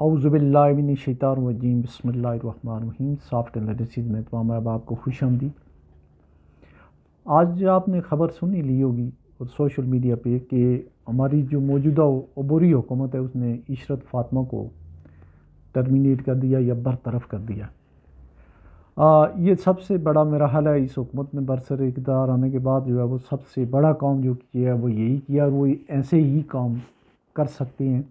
اعوذ باللہ من الشیطان الرجیم بسم اللہ الرحمن الرحیم. سافٹ انالیسز میں تمام احباب کو خوش آمدید. آج آپ نے خبر سنی لی ہوگی اور سوشل میڈیا پہ کہ ہماری جو موجودہ عبوری حکومت ہے اس نے عشرت فاطمہ کو ٹرمینیٹ کر دیا یا برطرف کر دیا. یہ سب سے بڑا میرا حال ہے. اس حکومت نے برسر اقتدار آنے کے بعد جو ہے وہ سب سے بڑا کام جو کیا ہے وہ یہی کیا اور وہ ایسے ہی کام کر سکتے ہیں.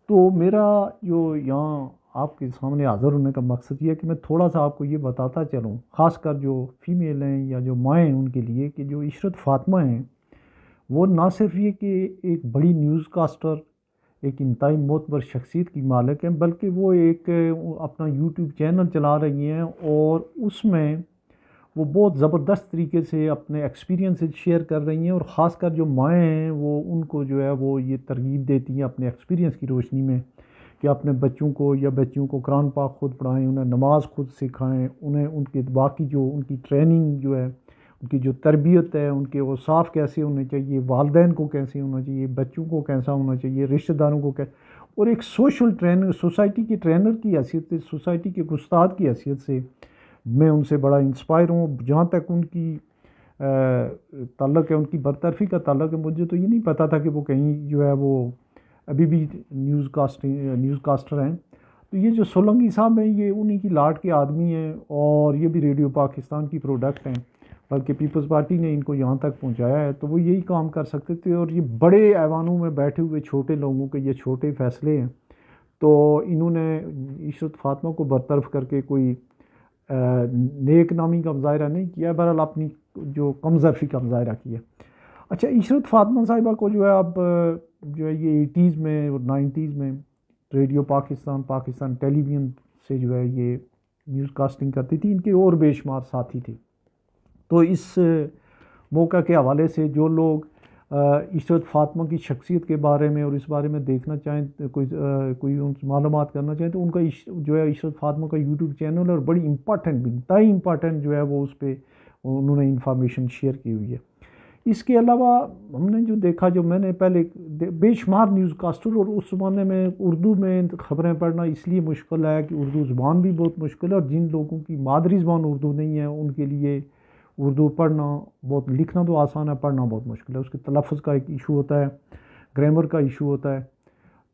تو میرا جو یہاں آپ کے سامنے حاضر ہونے کا مقصد یہ ہے کہ میں تھوڑا سا آپ کو یہ بتاتا چلوں، خاص کر جو فیمیل ہیں یا جو مائیں ہیں ان کے لیے، کہ جو عشرت فاطمہ ہیں وہ نہ صرف یہ کہ ایک بڑی نیوز کاسٹر، ایک انتہائی معتبر شخصیت کی مالک ہیں، بلکہ وہ ایک اپنا یوٹیوب چینل چلا رہی ہیں اور اس میں وہ بہت زبردست طریقے سے اپنے ایکسپیرینس شیئر کر رہی ہیں. اور خاص کر جو مائیں ہیں وہ ان کو جو ہے وہ یہ ترغیب دیتی ہیں اپنے ایکسپیرینس کی روشنی میں کہ اپنے بچوں کو یا بچیوں کو قرآن پاک خود پڑھائیں، انہیں نماز خود سکھائیں، انہیں ان کے باقی جو ان کی ٹریننگ جو ہے، ان کی جو تربیت ہے، ان کے اوصاف کیسے ہونے چاہیے، والدین کو کیسے ہونا چاہیے، بچوں کو کیسا ہونا چاہیے، رشتہ داروں کو اور ایک سوشل ٹرینر، سوسائٹی کے ٹرینر کی حیثیت سے، سوسائٹی کے استاد کی حیثیت سے میں ان سے بڑا انسپائر ہوں. جہاں تک ان کی تعلق ہے، ان کی برطرفی کا تعلق ہے، مجھے تو یہ نہیں پتا تھا کہ وہ کہیں جو ہے وہ ابھی بھی نیوز کاسٹر ہیں. تو یہ جو سولنگی صاحب ہیں یہ انہی کی لاٹ کے آدمی ہیں اور یہ بھی ریڈیو پاکستان کی پروڈکٹ ہیں، بلکہ پیپلز پارٹی نے ان کو یہاں تک پہنچایا ہے. تو وہ یہی کام کر سکتے تھے. اور یہ بڑے ایوانوں میں بیٹھے ہوئے چھوٹے لوگوں کے یہ چھوٹے فیصلے ہیں. تو انہوں نے عشرت فاطمہ کو برطرف کر کے کوئی نیک نامی کا مظاہرہ نہیں کیا، بہرحال اپنی جو کم ظرفی کا مظاہرہ کیا. اچھا، عشرت فاطمہ صاحبہ کو جو ہے اب جو ہے یہ 80s میں اور 90s میں ریڈیو پاکستان ٹیلی ویژن سے جو ہے یہ نیوز کاسٹنگ کرتی تھی. ان کے اور بے شمار ساتھی تھے. تو اس موقع کے حوالے سے جو لوگ عشرت فاطمہ کی شخصیت کے بارے میں اور اس بارے میں دیکھنا چاہیں، کوئی ان سے معلومات کرنا چاہیں، تو ان کا جو ہے عشرت فاطمہ کا یوٹیوب چینل اور بڑی انتہائی امپارٹنٹ جو ہے وہ اس پہ انہوں نے انفارمیشن شیئر کی ہوئی ہے. اس کے علاوہ ہم نے جو دیکھا، جو میں نے پہلے بے شمار نیوز کاسٹر، اور اس زمانے میں اردو میں خبریں پڑھنا اس لیے مشکل ہے کہ اردو زبان بھی بہت مشکل ہے، اور جن لوگوں کی مادری زبان اردو نہیں ہے ان کے لیے اردو پڑھنا بہت، لکھنا تو آسان ہے، پڑھنا بہت مشکل ہے. اس کے تلفظ کا ایک ایشو ہوتا ہے، گرامر کا ایشو ہوتا ہے.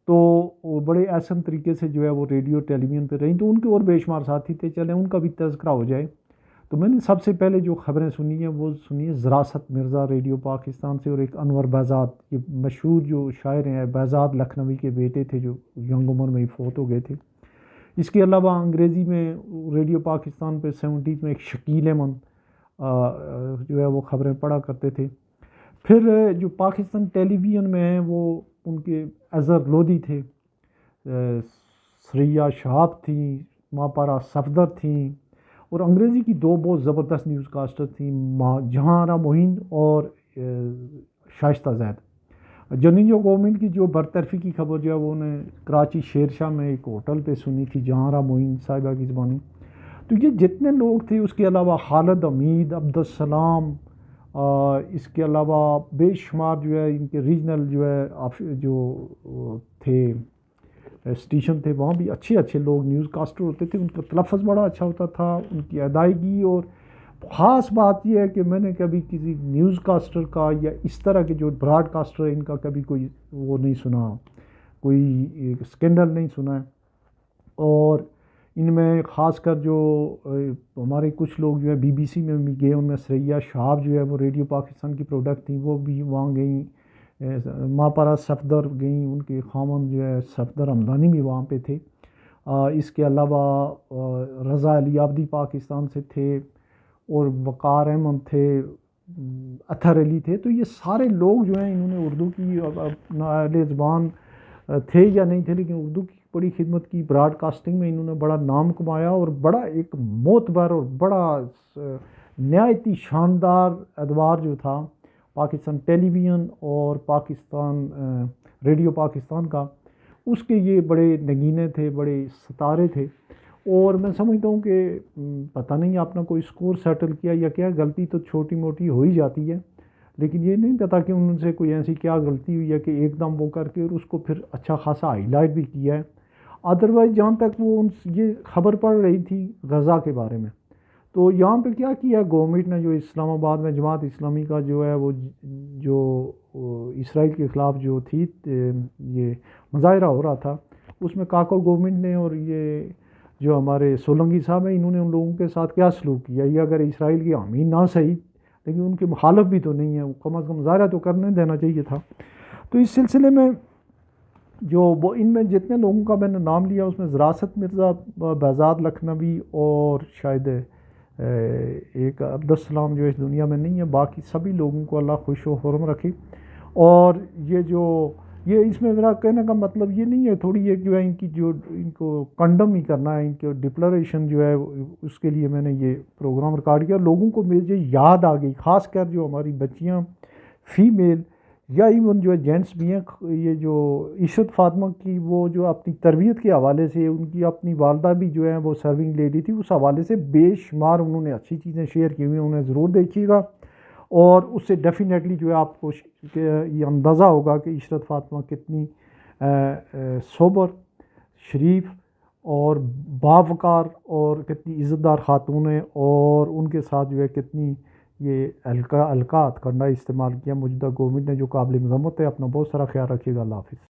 تو وہ بڑے احسن طریقے سے جو ہے وہ ریڈیو ٹیلی ویژن پہ رہیں. تو ان کے اور بے شمار ساتھی تھے، چلیں ان کا بھی تذکرہ ہو جائے. تو میں نے سب سے پہلے جو خبریں سنی ہیں وہ سنی ہے زراست مرزا ریڈیو پاکستان سے، اور ایک انور بہزاد، یہ مشہور جو شاعر ہیں، بہزاد لکھنوی کے بیٹے تھے جو ینگ عمر میں ہی فوت ہو گئے تھے. اس کے علاوہ انگریزی میں ریڈیو پاکستان پہ 70s میں ایک شکیل احمد جو ہے وہ خبریں پڑھا کرتے تھے. پھر جو پاکستان ٹیلی ویژن میں ہیں وہ ان کے اظہر لودھی تھے، سریا شہاب تھیں، ماپارا صفدر تھیں، اور انگریزی کی دو بہت زبردست نیوز کاسٹر تھیں، جہاں آرا معین اور شائستہ زید. جنیجو گورنمنٹ کی جو برطرفی کی خبر جو ہے وہ انہیں کراچی شیر شاہ میں ایک ہوٹل پہ سنی تھی، جہاں آرا معین صاحبہ کی زبانی. تو یہ جتنے لوگ تھے، اس کے علاوہ خالد حمید، عبدالسلام، اس کے علاوہ بے شمار جو ہے ان کے ریجنل جو ہے جو تھے اسٹیشن تھے، وہاں بھی اچھے اچھے لوگ نیوز کاسٹر ہوتے تھے. ان کا تلفظ بڑا اچھا ہوتا تھا، ان کی ادائیگی. اور خاص بات یہ ہے کہ میں نے کبھی کسی نیوز کاسٹر کا یا اس طرح کے جو براڈ کاسٹر ہے ان کا کبھی کوئی وہ نہیں سنا، کوئی اسکینڈل نہیں سنا ہے. اور ان میں خاص کر جو ہمارے کچھ لوگ جو ہے بی بی سی میں بھی گئے، ان میں سریا شہاب جو ہے وہ ریڈیو پاکستان کی پروڈکٹ تھیں، وہ بھی وہاں گئیں. ماپارا صفدر گئیں، ان کے خامن جو ہے صفدر حمدانی بھی وہاں پہ تھے. اس کے علاوہ رضا علی عابدی پاکستان سے تھے، اور وقار احمد تھے، اطہر علی تھے. تو یہ سارے لوگ جو ہیں انہوں نے اردو کی اہل زبان تھے یا نہیں تھے، لیکن اردو کی بڑی خدمت کی. براڈ کاسٹنگ میں انہوں نے بڑا نام کمایا، اور بڑا ایک معتبر اور بڑا نہایتی شاندار ادوار جو تھا پاکستان ٹیلی ویژن اور پاکستان ریڈیو پاکستان کا، اس کے یہ بڑے نگینے تھے، بڑے ستارے تھے. اور میں سمجھتا ہوں کہ پتہ نہیں آپ نے کوئی اسکور سیٹل کیا یا کیا، غلطی تو چھوٹی موٹی ہو ہی جاتی ہے، لیکن یہ نہیں پتا کہ ان سے کوئی ایسی کیا غلطی ہوئی ہے کہ ایک دم وہ کر کے اور اس کو پھر اچھا خاصا ہائی لائٹ بھی کیا ہے. ادروائز جہاں تک وہ یہ خبر پڑ رہی تھی غزہ کے بارے میں، تو یہاں پہ کیا کیا گورنمنٹ نے، جو اسلام آباد میں جماعت اسلامی کا جو ہے وہ جو اسرائیل کے خلاف جو تھی یہ مظاہرہ ہو رہا تھا، اس میں کاکڑ گورنمنٹ نے اور یہ جو ہمارے سولنگی صاحب ہیں، انہوں نے ان لوگوں کے ساتھ کیا سلوک کیا، یہ اگر اسرائیل کی حامی نہ صحیح لیکن ان کے مخالف بھی تو نہیں ہے، کم از کم مظاہرہ تو کرنے دینا چاہیے تھا۔ تو اس سلسلے میں جو وہ ان میں جتنے لوگوں کا میں نے نام لیا، اس میں زراست مرزا، بہزاد لکھنوی، اور شاید ایک عبدالسلام جو اس دنیا میں نہیں ہے، باقی سبھی لوگوں کو اللہ خوش و خرم رکھے۔ اور یہ اس میں میرا کہنے کا مطلب یہ نہیں ہے، تھوڑی ایک جو ہے ان کی جو ان کو کنڈم ہی کرنا ہے، ان کے ڈکلریشن جو ہے اس کے لیے میں نے یہ پروگرام ریکارڈ کیا، لوگوں کو مجھے یاد آ گئی، خاص کر جو ہماری بچیاں فیمیل یا ایون جو ہے جینٹس بھی ہیں، یہ جو عشرت فاطمہ کی وہ جو اپنی تربیت کے حوالے سے، ان کی اپنی والدہ بھی جو ہے وہ سرونگ لیڈی تھی، اس حوالے سے بے شمار انہوں نے اچھی چیزیں شیئر کی ہوئی ہیں، انہیں ضرور دیکھیے گا، اور اس سے ڈیفینیٹلی جو ہے آپ کو یہ اندازہ ہوگا کہ عشرت فاطمہ کتنی سوبر، شریف اور باوقار اور کتنی عزت دار خاتون ہیں، اور ان کے ساتھ جو ہے کتنی یہ القاء ہتھ کنڈا استعمال کیا موجودہ گورنمنٹ نے، جو قابل مذمت ہے۔ اپنا بہت سارا خیال رکھیے گا، اللہ حافظ۔